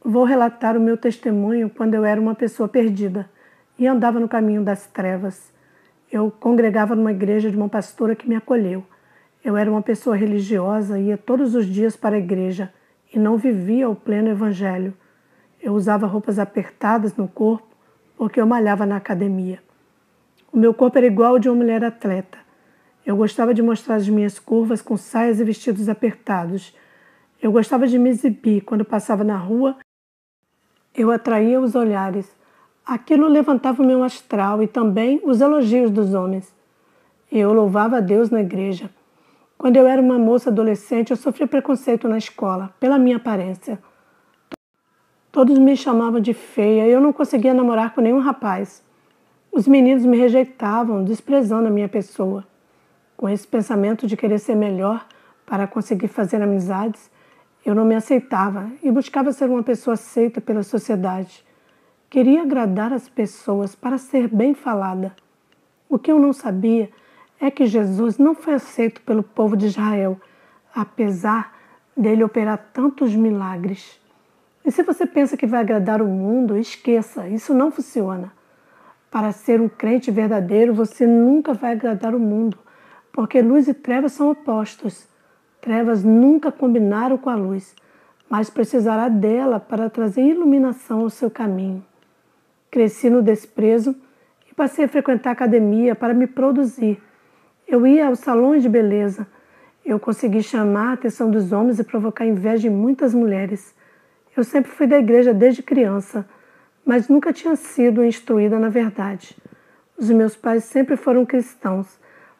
Vou relatar o meu testemunho quando eu era uma pessoa perdida e andava no caminho das trevas. Eu congregava numa igreja de uma pastora que me acolheu. Eu era uma pessoa religiosa e ia todos os dias para a igreja e não vivia o pleno evangelho. Eu usava roupas apertadas no corpo porque eu malhava na academia. O meu corpo era igual ao de uma mulher atleta. Eu gostava de mostrar as minhas curvas com saias e vestidos apertados. Eu gostava de me exibir quando passava na rua. Eu atraía os olhares. Aquilo levantava o meu astral e também os elogios dos homens. Eu louvava a Deus na igreja. Quando eu era uma moça adolescente, eu sofri preconceito na escola, pela minha aparência. Todos me chamavam de feia e eu não conseguia namorar com nenhum rapaz. Os meninos me rejeitavam, desprezando a minha pessoa. Com esse pensamento de querer ser melhor para conseguir fazer amizades, eu não me aceitava e buscava ser uma pessoa aceita pela sociedade. Queria agradar as pessoas para ser bem falada. O que eu não sabia é que Jesus não foi aceito pelo povo de Israel, apesar dele operar tantos milagres. E se você pensa que vai agradar o mundo, esqueça, isso não funciona. Para ser um crente verdadeiro, você nunca vai agradar o mundo, porque luz e trevas são opostos. Trevas nunca combinaram com a luz, mas precisará dela para trazer iluminação ao seu caminho. Cresci no desprezo e passei a frequentar a academia para me produzir. Eu ia aos salões de beleza. Eu consegui chamar a atenção dos homens e provocar inveja em muitas mulheres. Eu sempre fui da igreja desde criança, mas nunca tinha sido instruída na verdade. Os meus pais sempre foram cristãos,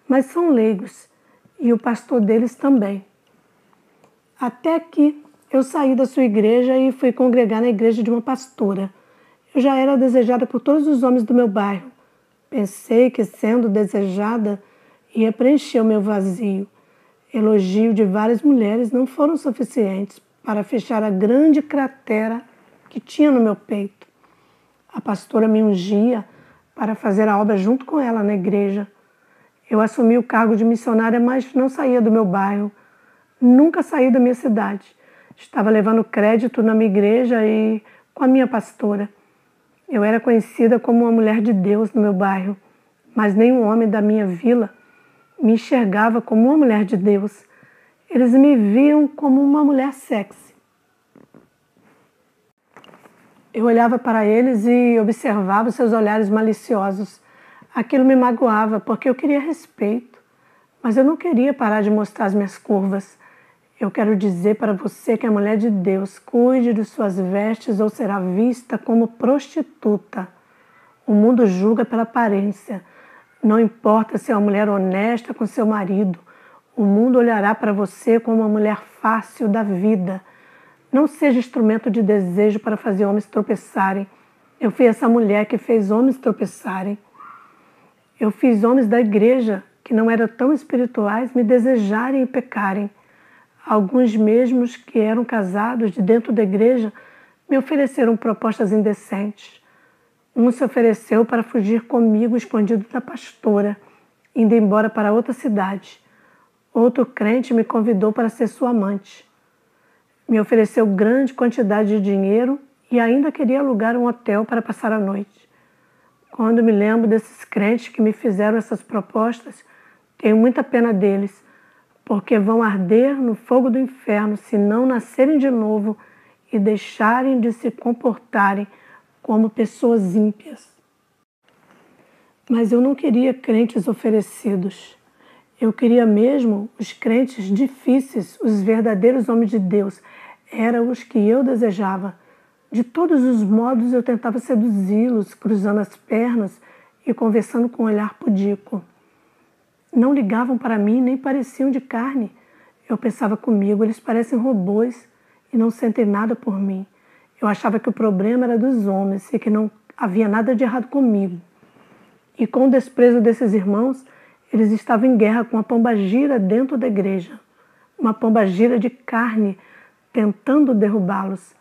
mas são leigos, e o pastor deles também. Até que eu saí da sua igreja e fui congregar na igreja de uma pastora. Eu já era desejada por todos os homens do meu bairro. Pensei que, sendo desejada, ia preencher o meu vazio. Elogio de várias mulheres não foram suficientes para fechar a grande cratera que tinha no meu peito. A pastora me ungia para fazer a obra junto com ela na igreja. Eu assumi o cargo de missionária, mas não saía do meu bairro. Nunca saí da minha cidade. Estava levando crédito na minha igreja e com a minha pastora. Eu era conhecida como uma mulher de Deus no meu bairro, mas nenhum homem da minha vila me enxergava como uma mulher de Deus. Eles me viam como uma mulher sexy. Eu olhava para eles e observava seus olhares maliciosos. Aquilo me magoava, porque eu queria respeito, mas eu não queria parar de mostrar as minhas curvas. Eu quero dizer para você que a mulher de Deus cuide de suas vestes ou será vista como prostituta. O mundo julga pela aparência. Não importa se é uma mulher honesta com seu marido. O mundo olhará para você como uma mulher fácil da vida. Não seja instrumento de desejo para fazer homens tropeçarem. Eu fui essa mulher que fez homens tropeçarem. Eu fiz homens da igreja, que não eram tão espirituais, me desejarem e pecarem. Alguns mesmos que eram casados de dentro da igreja me ofereceram propostas indecentes. Um se ofereceu para fugir comigo escondido da pastora, indo embora para outra cidade. Outro crente me convidou para ser sua amante. Me ofereceu grande quantidade de dinheiro e ainda queria alugar um hotel para passar a noite. Quando me lembro desses crentes que me fizeram essas propostas, tenho muita pena deles, porque vão arder no fogo do inferno se não nascerem de novo e deixarem de se comportarem como pessoas ímpias. Mas eu não queria crentes oferecidos. Eu queria mesmo os crentes difíceis, os verdadeiros homens de Deus. Eram os que eu desejava. De todos os modos eu tentava seduzi-los, cruzando as pernas e conversando com um olhar pudico. Não ligavam para mim, nem pareciam de carne. Eu pensava comigo, eles parecem robôs e não sentem nada por mim. Eu achava que o problema era dos homens e que não havia nada de errado comigo. E com o desprezo desses irmãos, eles estavam em guerra com uma pombagira dentro da igreja. Uma pombagira de carne tentando derrubá-los.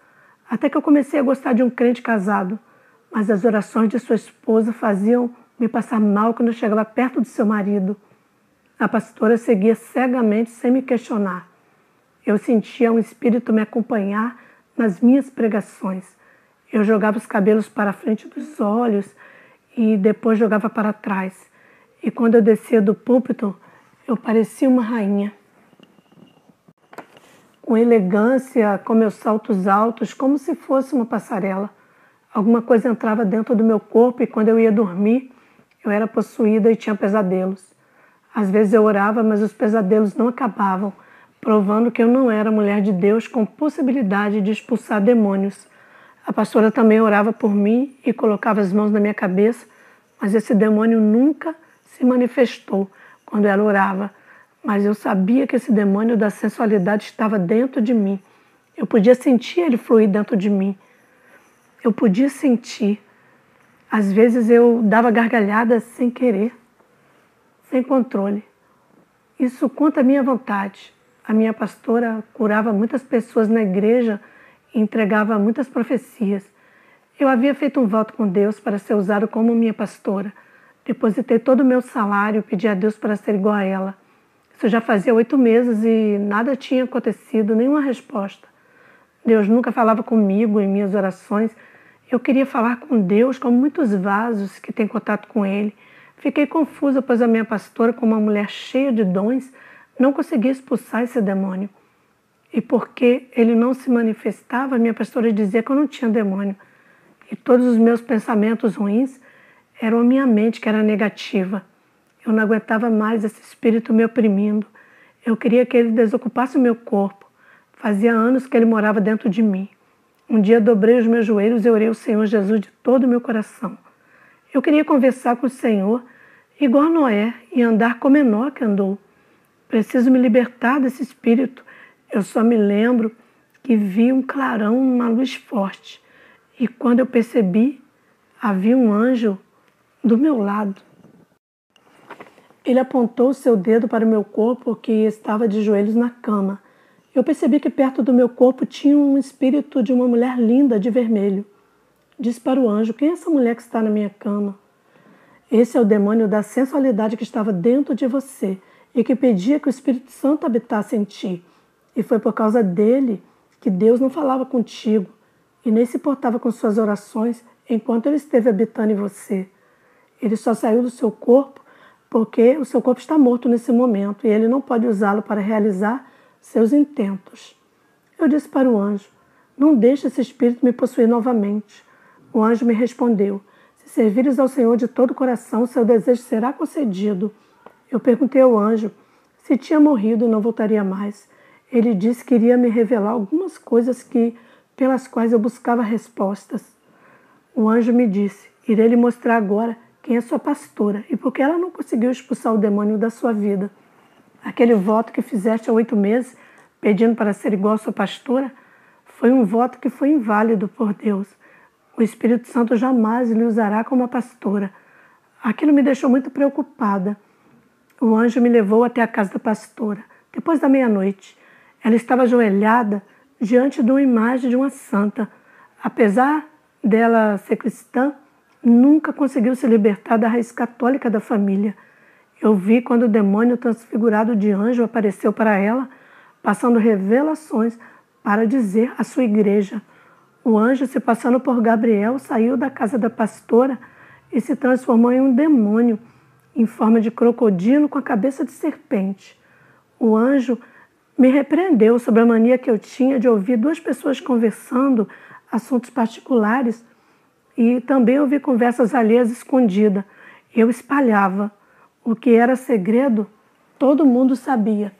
Até que eu comecei a gostar de um crente casado, mas as orações de sua esposa faziam me passar mal quando eu chegava perto do seu marido. A pastora seguia cegamente sem me questionar. Eu sentia um espírito me acompanhar nas minhas pregações. Eu jogava os cabelos para a frente dos olhos e depois jogava para trás. E quando eu descia do púlpito, eu parecia uma rainha. Com elegância, com meus saltos altos, como se fosse uma passarela. Alguma coisa entrava dentro do meu corpo e quando eu ia dormir, eu era possuída e tinha pesadelos. Às vezes eu orava, mas os pesadelos não acabavam, provando que eu não era mulher de Deus com possibilidade de expulsar demônios. A pastora também orava por mim e colocava as mãos na minha cabeça, mas esse demônio nunca se manifestou quando ela orava. Mas eu sabia que esse demônio da sensualidade estava dentro de mim. Eu podia sentir ele fluir dentro de mim. Eu podia sentir. Às vezes eu dava gargalhadas sem querer, sem controle. Isso contra a minha vontade. A minha pastora curava muitas pessoas na igreja e entregava muitas profecias. Eu havia feito um voto com Deus para ser usado como minha pastora. Depositei todo o meu salário e pedi a Deus para ser igual a ela. Isso já fazia 8 meses e nada tinha acontecido, nenhuma resposta. Deus nunca falava comigo em minhas orações. Eu queria falar com Deus como muitos vasos que têm contato com Ele. Fiquei confusa, pois a minha pastora, como uma mulher cheia de dons, não conseguia expulsar esse demônio. E porque ele não se manifestava, a minha pastora dizia que eu não tinha demônio. E todos os meus pensamentos ruins eram a minha mente, que era negativa. Eu não aguentava mais esse espírito me oprimindo. Eu queria que ele desocupasse o meu corpo. Fazia anos que ele morava dentro de mim. Um dia dobrei os meus joelhos e orei ao Senhor Jesus de todo o meu coração. Eu queria conversar com o Senhor igual a Noé e andar como Enoque andou. Preciso me libertar desse espírito. Eu só me lembro que vi um clarão, uma luz forte. E quando eu percebi, havia um anjo do meu lado. Ele apontou o seu dedo para o meu corpo, que estava de joelhos na cama. Eu percebi que perto do meu corpo tinha um espírito de uma mulher linda de vermelho. Disse para o anjo: quem é essa mulher que está na minha cama? Esse é o demônio da sensualidade que estava dentro de você e que pedia que o Espírito Santo habitasse em ti. E foi por causa dele que Deus não falava contigo e nem se importava com suas orações enquanto ele esteve habitando em você. Ele só saiu do seu corpo porque o seu corpo está morto nesse momento e ele não pode usá-lo para realizar seus intentos. Eu disse para o anjo: não deixe esse espírito me possuir novamente. O anjo me respondeu: se servires ao Senhor de todo o coração, seu desejo será concedido. Eu perguntei ao anjo se tinha morrido e não voltaria mais. Ele disse que iria me revelar algumas coisas pelas quais eu buscava respostas. O anjo me disse: irei lhe mostrar agora quem é sua pastora e por que ela não conseguiu expulsar o demônio da sua vida. Aquele voto que fizeste há 8 meses, pedindo para ser igual à sua pastora, foi um voto que foi inválido por Deus. O Espírito Santo jamais lhe usará como a pastora. Aquilo me deixou muito preocupada. O anjo me levou até a casa da pastora. Depois da meia-noite, ela estava ajoelhada diante de uma imagem de uma santa. Apesar dela ser cristã, nunca conseguiu se libertar da raiz católica da família. Eu vi quando o demônio transfigurado de anjo apareceu para ela, passando revelações para dizer à sua igreja. O anjo, se passando por Gabriel, saiu da casa da pastora e se transformou em um demônio, em forma de crocodilo com a cabeça de serpente. O anjo me repreendeu sobre a mania que eu tinha de ouvir 2 pessoas conversando assuntos particulares e também ouvi conversas alheias escondidas. Eu espalhava. O que era segredo, todo mundo sabia.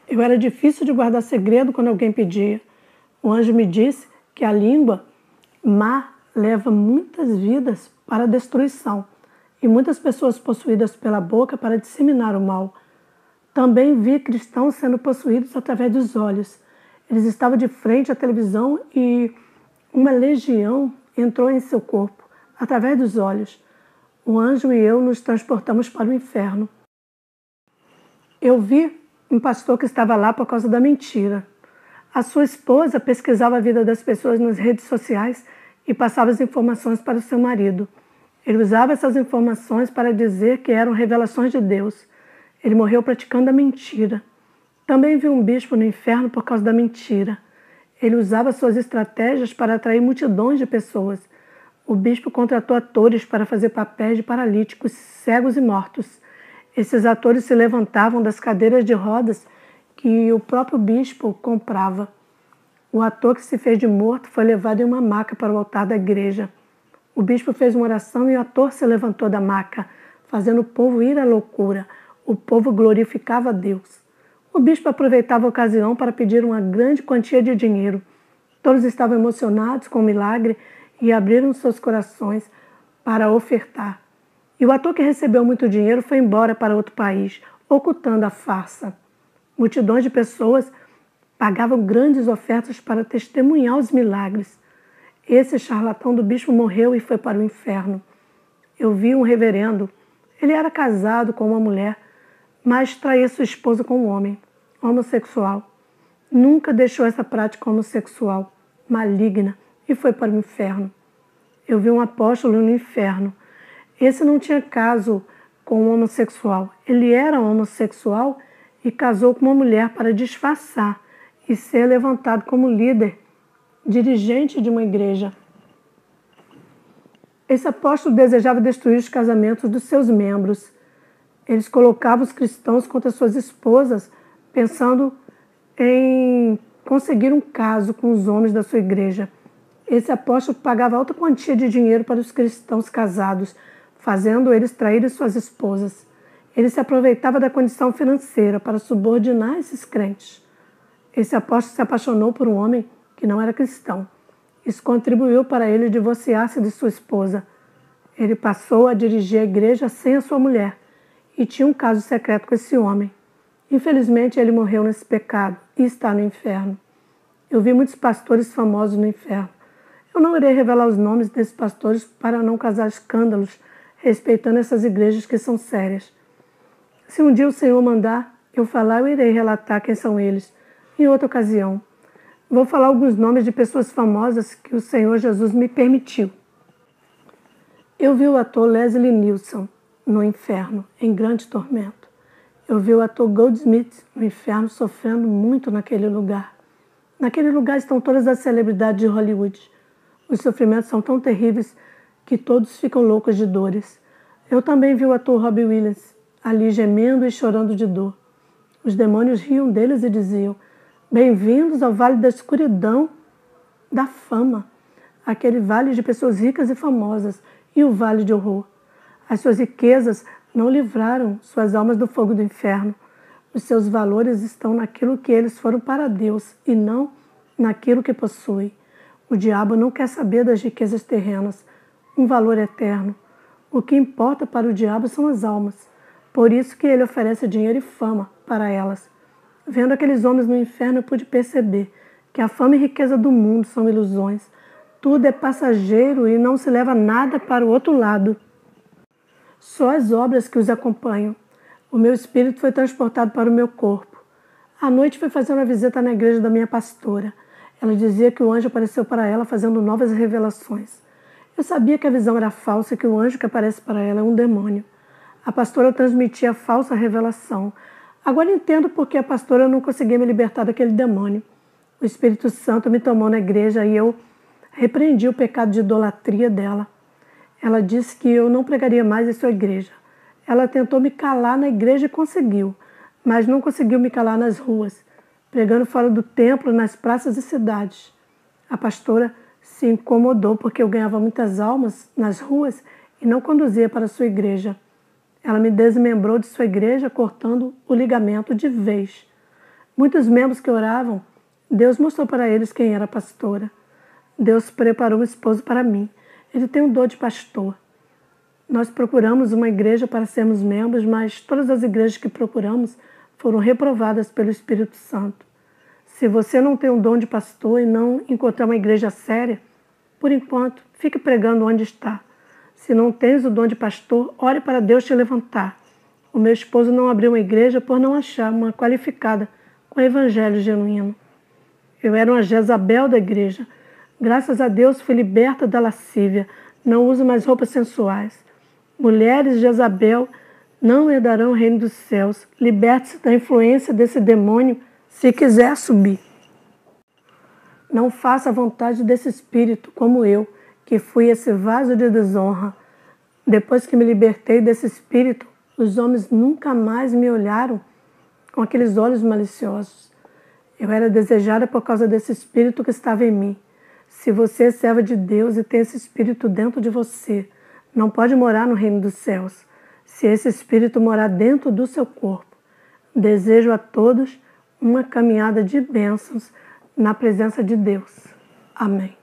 Eu era difícil de guardar segredo quando alguém pedia. O anjo me disse que a língua má leva muitas vidas para a destruição e muitas pessoas possuídas pela boca para disseminar o mal. Também vi cristãos sendo possuídos através dos olhos. Eles estavam de frente à televisão e uma legião entrou em seu corpo, através dos olhos. O anjo e eu nos transportamos para o inferno. Eu vi um pastor que estava lá por causa da mentira. A sua esposa pesquisava a vida das pessoas nas redes sociais e passava as informações para o seu marido. Ele usava essas informações para dizer que eram revelações de Deus. Ele morreu praticando a mentira. Também vi um bispo no inferno por causa da mentira. Ele usava suas estratégias para atrair multidões de pessoas. O bispo contratou atores para fazer papéis de paralíticos, cegos e mortos. Esses atores se levantavam das cadeiras de rodas que o próprio bispo comprava. O ator que se fez de morto foi levado em uma maca para o altar da igreja. O bispo fez uma oração e o ator se levantou da maca, fazendo o povo ir à loucura. O povo glorificava a Deus. O bispo aproveitava a ocasião para pedir uma grande quantia de dinheiro. Todos estavam emocionados com o milagre e abriram seus corações para ofertar. E o ator que recebeu muito dinheiro foi embora para outro país, ocultando a farsa. Multidões de pessoas pagavam grandes ofertas para testemunhar os milagres. Esse charlatão do bispo morreu e foi para o inferno. Eu vi um reverendo. Ele era casado com uma mulher, mas traía sua esposa com um homem, homossexual. Nunca deixou essa prática homossexual, maligna, e foi para o inferno. Eu vi um apóstolo no inferno. Esse não tinha caso com um homossexual. Ele era homossexual e casou com uma mulher para disfarçar e ser levantado como líder, dirigente de uma igreja. Esse apóstolo desejava destruir os casamentos dos seus membros. Eles colocavam os cristãos contra suas esposas, pensando em conseguir um caso com os homens da sua igreja. Esse apóstolo pagava alta quantia de dinheiro para os cristãos casados, fazendo eles traírem suas esposas. Ele se aproveitava da condição financeira para subordinar esses crentes. Esse apóstolo se apaixonou por um homem que não era cristão. Isso contribuiu para ele divorciar-se de sua esposa. Ele passou a dirigir a igreja sem a sua mulher e tinha um caso secreto com esse homem. Infelizmente, ele morreu nesse pecado e está no inferno. Eu vi muitos pastores famosos no inferno. Eu não irei revelar os nomes desses pastores para não causar escândalos, respeitando essas igrejas que são sérias. Se um dia o Senhor mandar eu falar, eu irei relatar quem são eles, em outra ocasião. Vou falar alguns nomes de pessoas famosas que o Senhor Jesus me permitiu. Eu vi o ator Leslie Nielsen no inferno, em grande tormento. Eu vi o ator Goldsmith no inferno sofrendo muito naquele lugar. Naquele lugar estão todas as celebridades de Hollywood. Os sofrimentos são tão terríveis que todos ficam loucos de dores. Eu também vi o ator Robbie Williams ali gemendo e chorando de dor. Os demônios riam deles e diziam: bem-vindos ao vale da escuridão da fama, aquele vale de pessoas ricas e famosas, e o vale de horror. As suas riquezas não livraram suas almas do fogo do inferno. Os seus valores estão naquilo que eles foram para Deus e não naquilo que possuem. O diabo não quer saber das riquezas terrenas, um valor eterno. O que importa para o diabo são as almas. Por isso que ele oferece dinheiro e fama para elas. Vendo aqueles homens no inferno, eu pude perceber que a fama e riqueza do mundo são ilusões. Tudo é passageiro e não se leva nada para o outro lado. Só as obras que os acompanham. O meu espírito foi transportado para o meu corpo. À noite fui fazer uma visita na igreja da minha pastora. Ela dizia que o anjo apareceu para ela fazendo novas revelações. Eu sabia que a visão era falsa e que o anjo que aparece para ela é um demônio. A pastora transmitia a falsa revelação. Agora entendo por que a pastora não conseguia me libertar daquele demônio. O Espírito Santo me tomou na igreja e eu repreendi o pecado de idolatria dela. Ela disse que eu não pregaria mais em sua igreja. Ela tentou me calar na igreja e conseguiu, mas não conseguiu me calar nas ruas, pregando fora do templo, nas praças e cidades. A pastora se incomodou porque eu ganhava muitas almas nas ruas e não conduzia para a sua igreja. Ela me desmembrou de sua igreja, cortando o ligamento de vez. Muitos membros que oravam, Deus mostrou para eles quem era a pastora. Deus preparou um esposo para mim. Ele tem um dom de pastor. Nós procuramos uma igreja para sermos membros, mas todas as igrejas que procuramos foram reprovadas pelo Espírito Santo. Se você não tem um dom de pastor e não encontrar uma igreja séria, por enquanto, fique pregando onde está. Se não tens o dom de pastor, ore para Deus te levantar. O meu esposo não abriu uma igreja por não achar uma qualificada com o evangelho genuíno. Eu era uma Jezabel da igreja. Graças a Deus fui liberta da lascívia. Não uso mais roupas sensuais. Mulheres de Jezabel não herdarão o reino dos céus. Liberte-se da influência desse demônio se quiser subir. Não faça a vontade desse espírito como eu, que fui esse vaso de desonra. Depois que me libertei desse espírito, os homens nunca mais me olharam com aqueles olhos maliciosos. Eu era desejada por causa desse espírito que estava em mim. Se você é serva de Deus e tem esse espírito dentro de você, não pode morar no reino dos céus. Se esse espírito morar dentro do seu corpo, desejo a todos uma caminhada de bênçãos na presença de Deus. Amém.